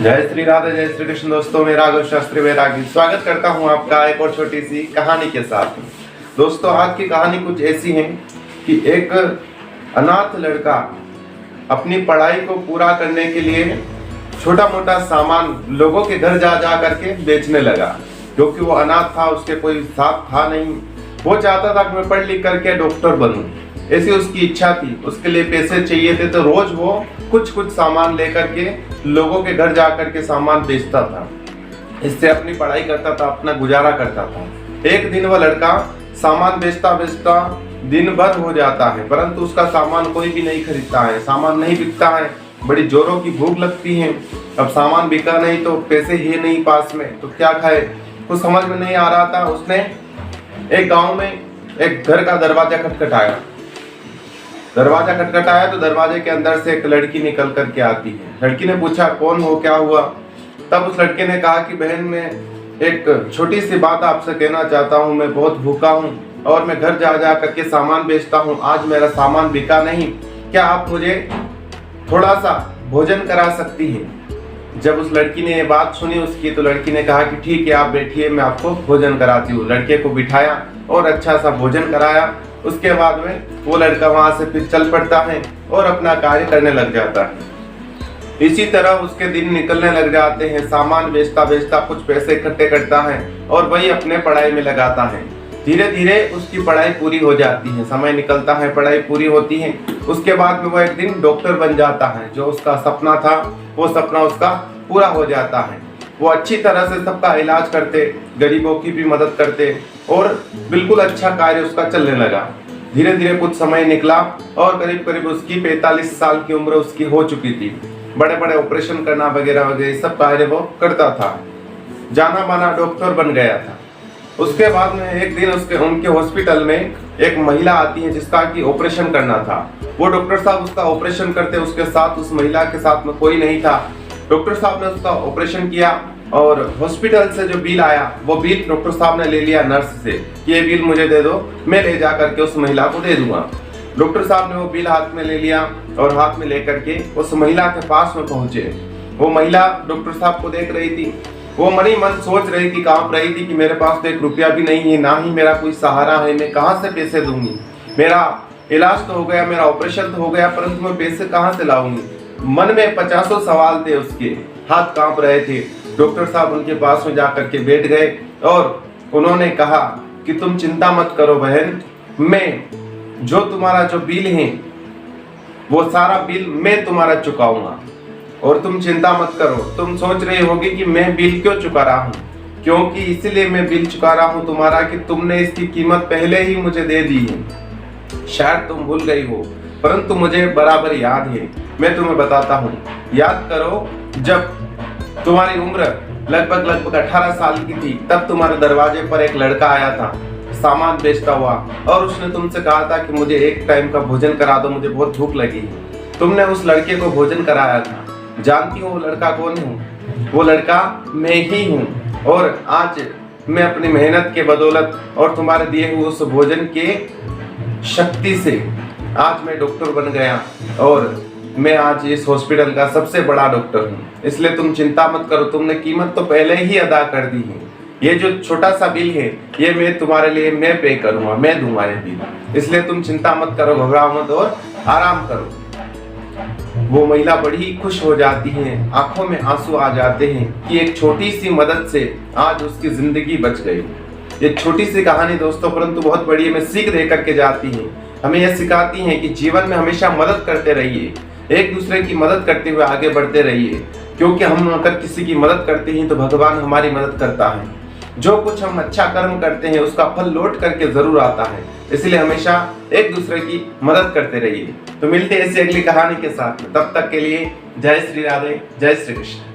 जय श्री राधे, जय श्री कृष्ण। दोस्तों, मैं राघव शास्त्री वैरागी स्वागत करता हूं आपका एक और छोटी सी कहानी के साथ। दोस्तों, आज की कहानी कुछ ऐसी है कि एक अनाथ लड़का अपनी पढ़ाई को पूरा करने के लिए छोटा मोटा सामान लोगों के घर जा जा करके बेचने लगा। क्योंकि वो अनाथ था, उसके कोई साथ था नहीं। वो चाहता था कि मैं पढ़ लिख करके डॉक्टर बनूं, ऐसी उसकी इच्छा थी। उसके लिए पैसे चाहिए थे, तो रोज वो कुछ कुछ सामान लेकर के लोगों के घर जा करके सामान बेचता था। इससे अपनी पढ़ाई करता था, अपना गुजारा करता था। एक दिन वह लड़का सामान बेचता बेचता दिन भर हो जाता है, परंतु उसका सामान कोई भी नहीं खरीदता है, सामान नहीं बिकता है। बड़ी जोरों की भूख लगती है। अब सामान बिका नहीं तो पैसे ही नहीं पास में, तो क्या खाए, कुछ समझ में नहीं आ रहा था। उसने एक गांव में एक घर का दरवाजा खटखटाया। दरवाजा खटखटाया तो दरवाजे के अंदर से एक लड़की निकल करके आती है। लड़की ने पूछा, कौन हो, क्या हुआ? तब उस लड़के ने कहा कि बहन, मैं एक छोटी सी बात आपसे कहना चाहता हूँ। मैं बहुत भूखा हूँ और मैं घर जा जा करके सामान बेचता हूँ। आज मेरा सामान बिका नहीं, क्या आप मुझे थोड़ा सा भोजन करा सकती हैं? जब उस लड़की ने ये बात सुनी उसकी, तो लड़की ने कहा कि ठीक है, आप बैठिए, मैं आपको भोजन कराती हूँ। लड़के को बिठाया और अच्छा सा भोजन कराया। उसके बाद में वो लड़का वहां से फिर चल पड़ता है और अपना कार्य करने लग जाता है। इसी तरह उसके दिन निकलने लग जाते हैं। सामान बेचता बेचता कुछ पैसे इकट्ठे करता है और वही अपने पढ़ाई में लगाता है। धीरे धीरे उसकी पढ़ाई पूरी हो जाती है, समय निकलता है, पढ़ाई पूरी होती है। उसके बाद में वो एक दिन डॉक्टर बन जाता है। जो उसका सपना था वो सपना उसका पूरा हो जाता है। वो अच्छी तरह से सबका इलाज करते, गरीबों की भी मदद करते और बिल्कुल अच्छा कार्य उसका चलने लगा। धीरे धीरे कुछ समय निकला और करीब करीब उसकी 45 साल की उम्र उसकी हो चुकी थी। बड़े बड़े ऑपरेशन करना वगैरह वगैरह सब कार्य वो करता था। जाना माना डॉक्टर बन गया था। उसके बाद में एक दिन उनके हॉस्पिटल में एक महिला आती है जिसका कि ऑपरेशन करना था। वो डॉक्टर साहब उसका ऑपरेशन करते, उसके साथ उस महिला के साथ में कोई नहीं था। डॉक्टर साहब ने उसका ऑपरेशन किया और हॉस्पिटल से जो बिल आया वो बिल डॉक्टर साहब ने ले लिया नर्स से कि ये बिल मुझे दे दो, मैं ले जा करके उस महिला को दे दूंगा। डॉक्टर साहब ने वो बिल हाथ में ले लिया और हाथ में लेकर के उस महिला के पास में पहुंचे। वो महिला डॉक्टर साहब को देख रही थी। वो मन ही मन सोच रही थी, कांप रही थी कि मेरे पास तो 1 रुपया भी नहीं है, ना ही मेरा कोई सहारा है, मैं कहाँ से पैसे दूंगी? मेरा इलाज तो हो गया, मेरा ऑपरेशन तो हो गया, परंतु मैं पैसे कहाँ से लाऊंगी? मन में 50 सवाल थे, उसके हाथ कांप रहे थे। डॉक्टर साहब उनके पास में जाकर के बैठ गए और उन्होंने कहा कि तुम चिंता मत करो बहन, मैं जो तुम्हारा जो बिल है वो सारा बिल मैं तुम्हारा चुकाऊंगा और तुम चिंता मत करो। तुम सोच रही होगी कि मैं बिल क्यों चुका रहा हूँ, क्योंकि इसलिए मैं बिल चुका रहा हूँ तुम्हारा कि तुमने इसकी कीमत पहले ही मुझे दे दी है। शायद तुम भूल गई हो, परंतु मुझे बराबर याद है। मैं तुम्हें बताता हूँ, याद करो, जब तुम्हारी उम्र लगभग 18 साल की थी, तब तुम्हारे दरवाजे पर एक लड़का आया था सामान बेचता हुआ और उसने तुमसे कहा था कि मुझे एक टाइम का भोजन करा दो, मुझे बहुत भूख लगी है। तुमने उस लड़के को भोजन कराया था। जानती हो वो लड़का कौन हूँ? वो लड़का मैं ही हूँ। और आज मैं अपनी मेहनत के बदौलत और तुम्हारे दिए हुए उस भोजन के शक्ति से आज मैं डॉक्टर बन गया और मैं आज इस हॉस्पिटल का सबसे बड़ा डॉक्टर हूँ। इसलिए तुम चिंता मत करो, तुमने कीमत तो पहले ही अदा कर दी है। ये जो छोटा सा बिल है ये मैं तुम्हारे लिए मैं पे करूँगा, मैं दूंगा ये बिल। इसलिए तुम चिंता मत करो, घबराओ मत और आराम करो। वो महिला बड़ी खुश हो जाती है, आंखों में आंसू आ जाते हैं कि एक छोटी सी मदद से आज उसकी जिंदगी बच गई। ये छोटी सी कहानी दोस्तों, परंतु बहुत बड़ी हमें सीख दे करके जाती है। हमें यह सिखाती है कि जीवन में हमेशा मदद करते रहिए, एक दूसरे की मदद करते हुए आगे बढ़ते रहिए। क्योंकि हम अगर किसी की मदद करते हैं तो भगवान हमारी मदद करता है। जो कुछ हम अच्छा कर्म करते हैं उसका फल लौट करके जरूर आता है। इसलिए हमेशा एक दूसरे की मदद करते रहिए। तो मिलते हैं ऐसी अगली कहानी के साथ। तब तक के लिए जय श्री राधे, जय श्री कृष्ण।